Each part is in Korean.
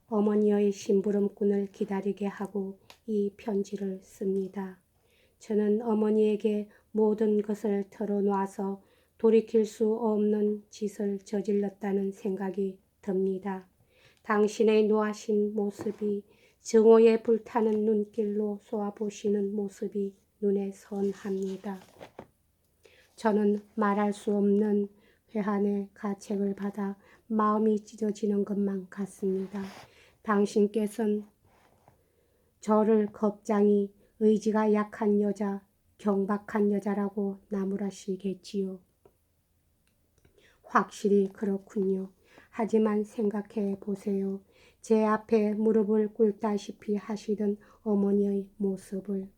어머니의 심부름꾼을 기다리게 하고 이 편지를 씁니다. 저는 어머니에게 모든 것을 털어놓아서 돌이킬 수 없는 짓을 저질렀다는 생각이 듭니다. 당신의 노하신 모습이 증오에 불타는 눈길로 쏘아보시는 모습이 눈에 선합니다. 저는 말할 수 없는 회한의 가책을 받아 마음이 찢어지는 것만 같습니다. 당신께서는 저를 겁장이 의지가 약한 여자, 경박한 여자라고 나무라시겠지요. 확실히 그렇군요. 하지만 생각해 보세요. 제 앞에 무릎을 꿇다시피 하시던 어머니의 모습을.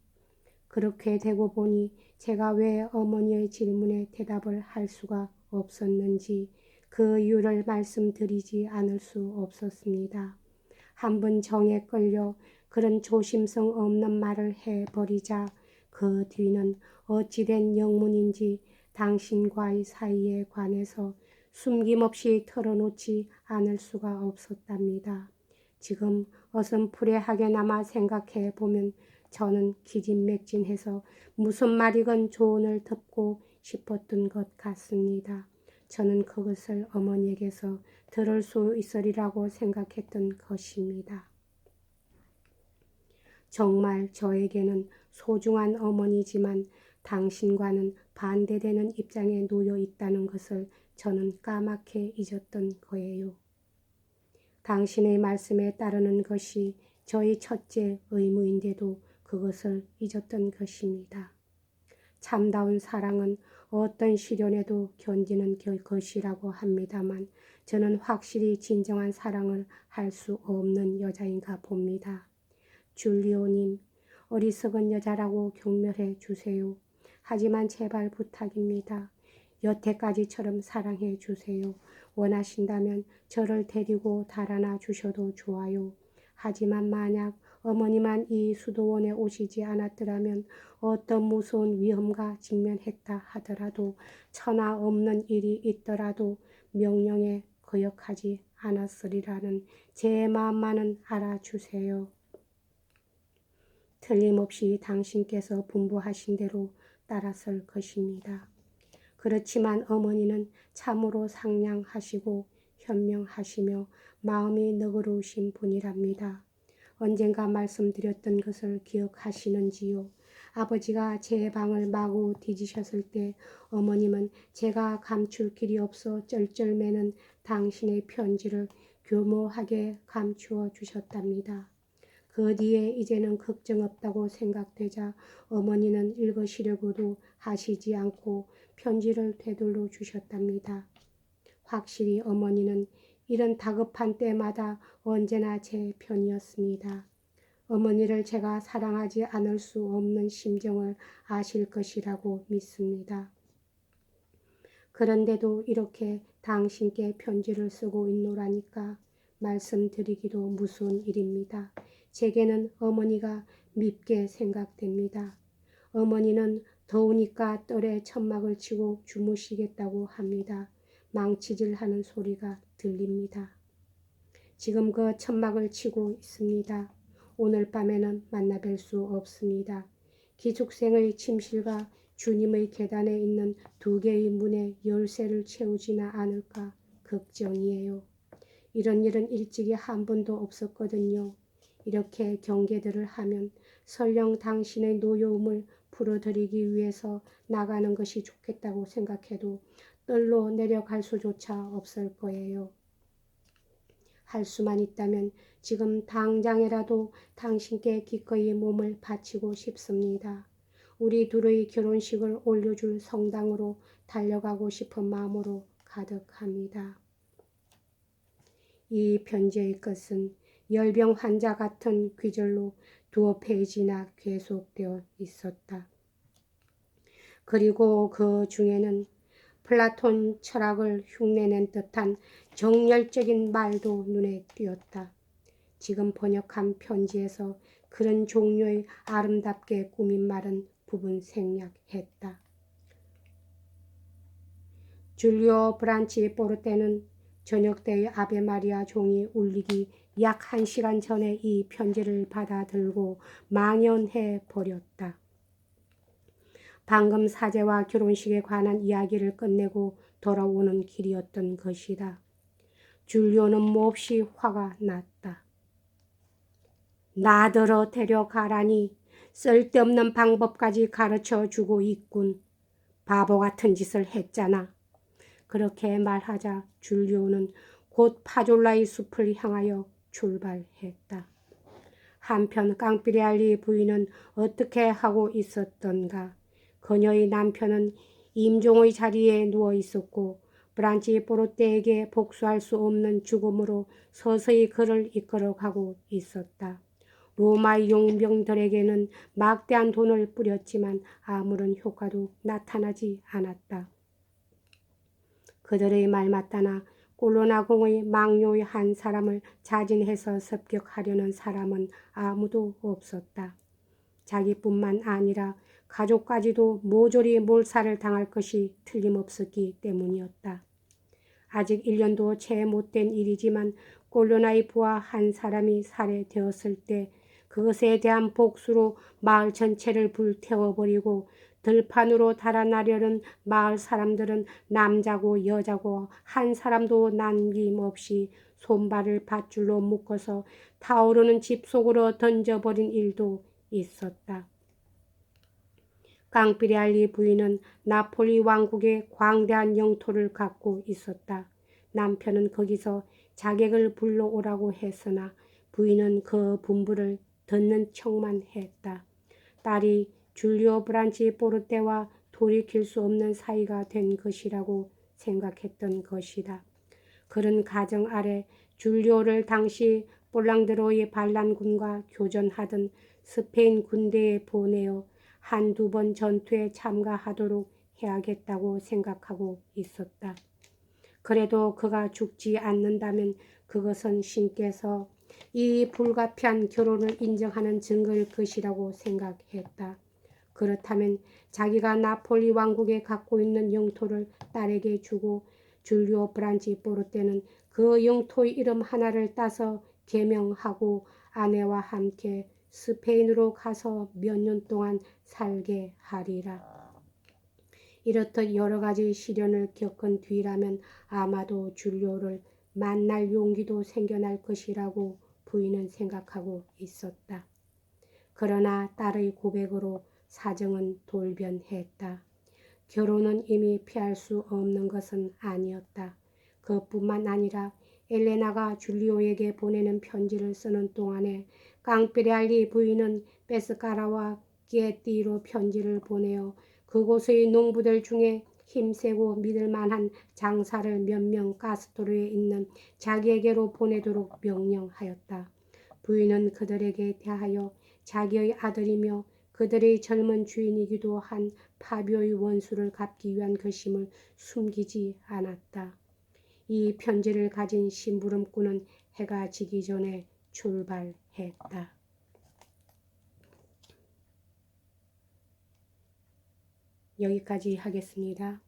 그렇게 되고 보니 제가 왜 어머니의 질문에 대답을 할 수가 없었는지 그 이유를 말씀드리지 않을 수 없었습니다. 한번 정에 끌려 그런 조심성 없는 말을 해버리자 그 뒤는 어찌된 영문인지 당신과의 사이에 관해서 숨김없이 털어놓지 않을 수가 없었답니다. 지금 어슴푸레하게나마 생각해 보면 저는 기진맥진해서 무슨 말이건 조언을 듣고 싶었던 것 같습니다. 저는 그것을 어머니에게서 들을 수 있으리라고 생각했던 것입니다. 정말 저에게는 소중한 어머니지만 당신과는 반대되는 입장에 놓여 있다는 것을 저는 까맣게 잊었던 거예요. 당신의 말씀에 따르는 것이 저의 첫째 의무인데도 그것을 잊었던 것입니다. 참다운 사랑은 어떤 시련에도 견디는 것이라고 합니다만 저는 확실히 진정한 사랑을 할 수 없는 여자인가 봅니다. 줄리오님, 어리석은 여자라고 경멸해 주세요. 하지만 제발 부탁입니다. 여태까지처럼 사랑해 주세요. 원하신다면 저를 데리고 달아나 주셔도 좋아요. 하지만 만약 어머니만 이 수도원에 오시지 않았더라면 어떤 무서운 위험과 직면했다 하더라도 천하 없는 일이 있더라도 명령에 거역하지 않았으리라는 제 마음만은 알아주세요. 틀림없이 당신께서 분부하신 대로 따랐을 것입니다. 그렇지만 어머니는 참으로 상냥하시고 현명하시며 마음이 너그러우신 분이랍니다. 언젠가 말씀드렸던 것을 기억하시는지요? 아버지가 제 방을 마구 뒤지셨을 때 어머님은 제가 감출 길이 없어 쩔쩔매는 당신의 편지를 교묘하게 감추어 주셨답니다. 그 뒤에 이제는 걱정 없다고 생각되자 어머니는 읽으시려고도 하시지 않고 편지를 되돌려 주셨답니다. 확실히 어머니는 이런 다급한 때마다 언제나 제 편이었습니다. 어머니를 제가 사랑하지 않을 수 없는 심정을 아실 것이라고 믿습니다. 그런데도 이렇게 당신께 편지를 쓰고 있노라니까 말씀드리기도 무서운 일입니다. 제게는 어머니가 밉게 생각됩니다. 어머니는 더우니까 뜰에 천막을 치고 주무시겠다고 합니다. 망치질하는 소리가 들립니다. 지금 그 천막을 치고 있습니다. 오늘 밤에는 만나뵐 수 없습니다. 기숙생의 침실과 주님의 계단에 있는 두 개의 문에 열쇠를 채우지나 않을까 걱정이에요. 이런 일은 일찍이 한 번도 없었거든요. 이렇게 경계들을 하면 설령 당신의 노여움을 풀어드리기 위해서 나가는 것이 좋겠다고 생각해도 뜰로 내려갈 수조차 없을 거예요. 할 수만 있다면 지금 당장이라도 당신께 기꺼이 몸을 바치고 싶습니다. 우리 둘의 결혼식을 올려줄 성당으로 달려가고 싶은 마음으로 가득합니다. 이 편지의 끝은 열병 환자 같은 귀절로 2페이지나 계속되어 있었다. 그리고 그 중에는 플라톤 철학을 흉내낸 듯한 정열적인 말도 눈에 띄었다. 지금 번역한 편지에서 그런 종류의 아름답게 꾸민 말은 부분 생략했다. 줄리오 브란치 포르테는 저녁 때의 아베 마리아 종이 울리기 약 1시간 전에 이 편지를 받아들고 망연해 버렸다. 방금 사제와 결혼식에 관한 이야기를 끝내고 돌아오는 길이었던 것이다. 줄리오는 몹시 화가 났다. 나더러 데려가라니 쓸데없는 방법까지 가르쳐주고 있군. 바보 같은 짓을 했잖아. 그렇게 말하자 줄리오는 곧 파졸라의 숲을 향하여 출발했다. 한편 깡피리알리 부인은 어떻게 하고 있었던가. 그녀의 남편은 임종의 자리에 누워 있었고 브란치 포르테에게 복수할 수 없는 죽음으로 서서히 그를 이끌어가고 있었다. 로마의 용병들에게는 막대한 돈을 뿌렸지만 아무런 효과도 나타나지 않았다. 그들의 말마따나 꼴로나공의 망료의 한 사람을 자진해서 습격하려는 사람은 아무도 없었다. 자기뿐만 아니라 가족까지도 모조리 몰살을 당할 것이 틀림없었기 때문이었다. 아직 1년도 채 못된 일이지만 꼴로나의 부하 한 사람이 살해되었을 때 그것에 대한 복수로 마을 전체를 불태워버리고 들판으로 달아나려는 마을 사람들은 남자고 여자고 한 사람도 남김없이 손발을 밧줄로 묶어서 타오르는 집 속으로 던져버린 일도 있었다. 깡피리알리 부인은 나폴리 왕국의 광대한 영토를 갖고 있었다. 남편은 거기서 자객을 불러오라고 했으나 부인은 그 분부를 듣는 척만 했다. 딸이 줄리오 브란치 포르테와 돌이킬 수 없는 사이가 된 것이라고 생각했던 것이다. 그런 가정 아래 줄리오를 당시 볼랑드로의 반란군과 교전하던 스페인 군대에 보내어 한두 번 전투에 참가하도록 해야겠다고 생각하고 있었다. 그래도 그가 죽지 않는다면 그것은 신께서 이 불가피한 결혼을 인정하는 증거일 것이라고 생각했다. 그렇다면 자기가 나폴리 왕국에 갖고 있는 영토를 딸에게 주고 줄리오 브란치 포르테는 그 영토의 이름 하나를 따서 개명하고 아내와 함께 스페인으로 가서 몇 년 동안 살게 하리라. 이렇듯 여러 가지 시련을 겪은 뒤라면 아마도 줄리오를 만날 용기도 생겨날 것이라고 부인은 생각하고 있었다. 그러나 딸의 고백으로 사정은 돌변했다. 결혼은 이미 피할 수 없는 것은 아니었다. 그뿐만 아니라 엘레나가 줄리오에게 보내는 편지를 쓰는 동안에 깡피리알리 부인은 베스카라와 기에띠로 편지를 보내어 그곳의 농부들 중에 힘세고 믿을 만한 장사를 몇 명 가스토르에 있는 자기에게로 보내도록 명령하였다. 부인은 그들에게 대하여 자기의 아들이며 그들의 젊은 주인이기도 한 파비오의 원수를 갚기 위한 것임을 숨기지 않았다. 이 편지를 가진 심부름꾼은 해가 지기 전에 출발했다. 여기까지 하겠습니다.